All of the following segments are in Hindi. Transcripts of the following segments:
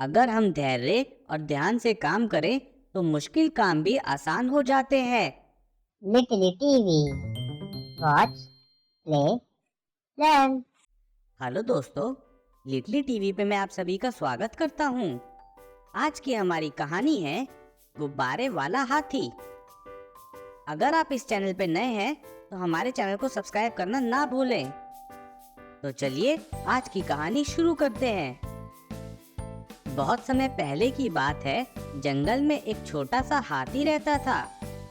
अगर हम धैर्य और ध्यान से काम करें तो मुश्किल काम भी आसान हो जाते हैं। Little TV, watch, play, learn. Hello दोस्तों, लिटली टीवी पे मैं आप सभी का स्वागत करता हूँ। आज की हमारी कहानी है गुब्बारे वाला हाथी। अगर आप इस चैनल पे नए हैं तो हमारे चैनल को सब्सक्राइब करना ना भूलें। तो चलिए आज की कहानी शुरू करते हैं। बहुत समय पहले की बात है, जंगल में एक छोटा सा हाथी रहता था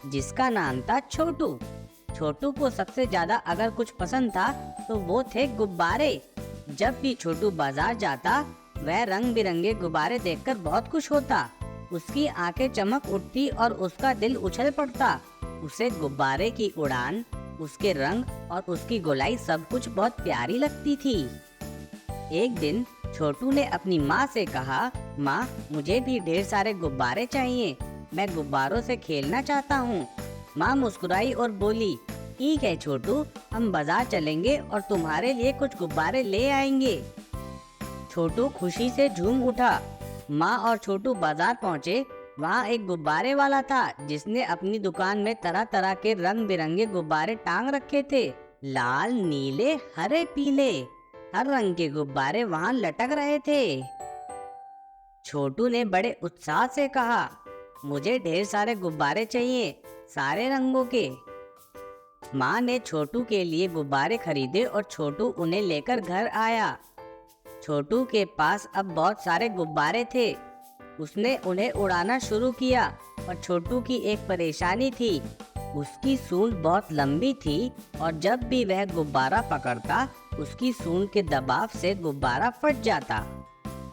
जिसका नाम था छोटू। छोटू को सबसे ज्यादा अगर कुछ पसंद था तो वो थे गुब्बारे। जब भी छोटू बाजार जाता वह रंग बिरंगे गुब्बारे देखकर बहुत खुश होता। उसकी आंखें चमक उठती और उसका दिल उछल पड़ता। उसे गुब्बारे की उड़ान, उसके रंग और उसकी गोलाई सब कुछ बहुत प्यारी लगती थी। एक दिन छोटू ने अपनी माँ से कहा, माँ मुझे भी ढेर सारे गुब्बारे चाहिए, मैं गुब्बारों से खेलना चाहता हूँ। माँ मुस्कुराई और बोली, ठीक है छोटू, हम बाजार चलेंगे और तुम्हारे लिए कुछ गुब्बारे ले आएंगे। छोटू खुशी से झूम उठा। माँ और छोटू बाजार पहुँचे। वहाँ एक गुब्बारे वाला था जिसने अपनी दुकान में तरह तरह के रंग बिरंगे गुब्बारे टांग रखे थे। लाल, नीले, हरे, पीले, हर रंग के गुब्बारे वहाँ लटक रहे थे। छोटू ने बड़े उत्साह से कहा, मुझे ढेर सारे गुब्बारे चाहिए, सारे रंगों के। माँ ने छोटू के लिए गुब्बारे खरीदे और छोटू उन्हें लेकर घर आया। छोटू के पास अब बहुत सारे गुब्बारे थे। उसने उन्हें उड़ाना शुरू किया और छोटू की एक परेशानी थी। उसकी सूंड बहुत लंबी थी और जब भी वह गुब्बारा पकड़ता उसकी सूंड के दबाव से गुब्बारा फट जाता।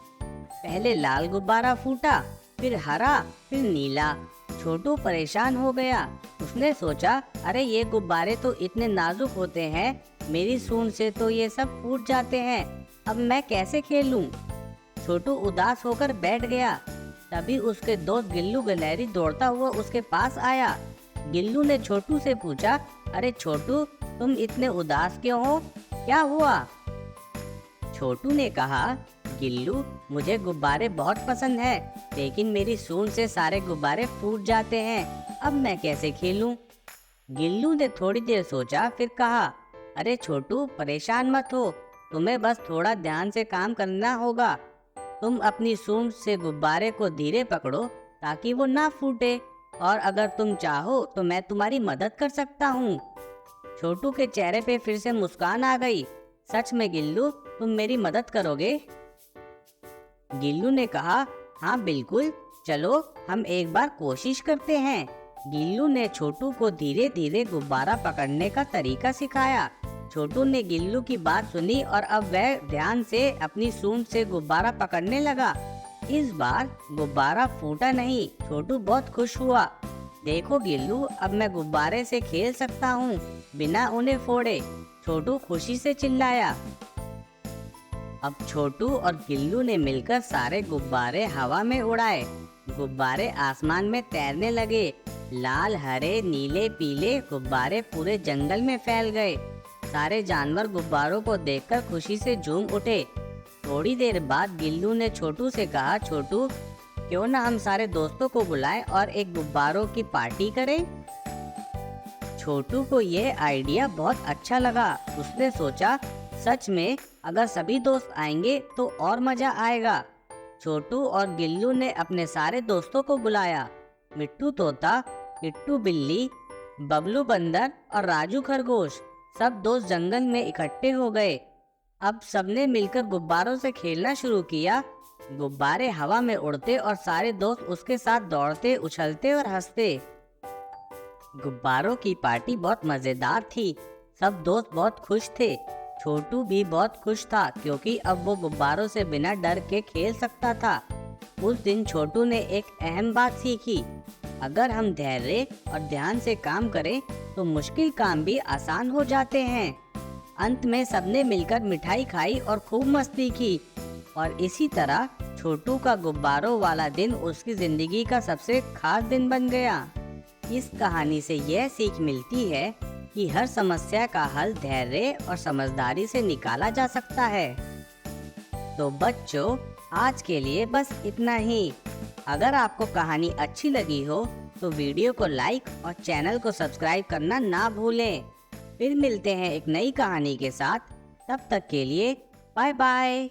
पहले लाल गुब्बारा फूटा, फिर हरा, फिर नीला। छोटू परेशान हो गया। उसने सोचा, अरे ये गुब्बारे तो इतने नाजुक होते हैं, मेरी सूंड से तो ये सब फूट जाते हैं, अब मैं कैसे खेलूं? छोटू उदास होकर बैठ गया। तभी उसके दोस्त गिल्लू गिलहरी दौड़ता हुआ उसके पास आया। गिल्लू ने छोटू से पूछा, अरे छोटू, तुम इतने उदास क्यों हो, क्या हुआ? छोटू ने कहा, गिल्लू, मुझे गुब्बारे बहुत पसंद है, लेकिन मेरी सूंड से सारे गुब्बारे फूट जाते हैं, अब मैं कैसे खेलूं? गिल्लू ने थोड़ी देर सोचा, फिर कहा, अरे छोटू, परेशान मत हो, तुम्हें बस थोड़ा ध्यान से काम करना होगा। तुम अपनी सूंड से गुब्बारे को धीरे पकड़ो ताकि वो ना फूटे, और अगर तुम चाहो तो मैं तुम्हारी मदद कर सकता हूँ। छोटू के चेहरे पे फिर से मुस्कान आ गई। सच में गिल्लू, तुम मेरी मदद करोगे? गिल्लू ने कहा, हाँ बिल्कुल, चलो हम एक बार कोशिश करते हैं। गिल्लू ने छोटू को धीरे धीरे गुब्बारा पकड़ने का तरीका सिखाया। छोटू ने गिल्लू की बात सुनी और अब वह ध्यान से अपनी सूंड से गुब्बारा पकड़ने लगा। इस बार गुब्बारा फूटा नहीं। छोटू बहुत खुश हुआ। देखो गिल्लू, अब मैं गुब्बारे से खेल सकता हूँ बिना उन्हें फोड़े, छोटू खुशी से चिल्लाया। अब छोटू और गिल्लू ने मिलकर सारे गुब्बारे हवा में उड़ाए। गुब्बारे आसमान में तैरने लगे। लाल, हरे, नीले, पीले गुब्बारे पूरे जंगल में फैल गए। सारे जानवर गुब्बारों को देखकर खुशी से झूम उठे। थोड़ी देर बाद गिल्लू ने छोटू से कहा, छोटू, क्यों ना हम सारे दोस्तों को बुलाएं और एक गुब्बारों की पार्टी करें? छोटू को यह आइडिया बहुत अच्छा लगा। उसने सोचा, सच में अगर सभी दोस्त आएंगे तो और मजा आएगा। छोटू और गिल्लू ने अपने सारे दोस्तों को बुलाया। मिट्टू तोता, किट्टू बिल्ली, बबलू बंदर और राजू खरगोश, सब दोस्त जंगल में इकट्ठे हो गए। अब सबने मिलकर गुब्बारों से खेलना शुरू किया। गुब्बारे हवा में उड़ते और सारे दोस्त उसके साथ दौड़ते, उछलते और हंसते। गुब्बारों की पार्टी बहुत मजेदार थी। सब दोस्त बहुत खुश थे। छोटू भी बहुत खुश था क्योंकि अब वो गुब्बारों से बिना डर के खेल सकता था। उस दिन छोटू ने एक अहम बात सीखी, अगर हम धैर्य और ध्यान से काम करें तो मुश्किल काम भी आसान हो जाते हैं। अंत में सबने मिलकर मिठाई खाई और खूब मस्ती की, और इसी तरह छोटू का गुब्बारों वाला दिन उसकी जिंदगी का सबसे खास दिन बन गया। इस कहानी से यह सीख मिलती है कि हर समस्या का हल धैर्य और समझदारी से निकाला जा सकता है। तो बच्चों, आज के लिए बस इतना ही। अगर आपको कहानी अच्छी लगी हो तो वीडियो को लाइक और चैनल को सब्सक्राइब करना ना भूलें। फिर मिलते हैं एक नई कहानी के साथ। तब तक के लिए बाय बाय।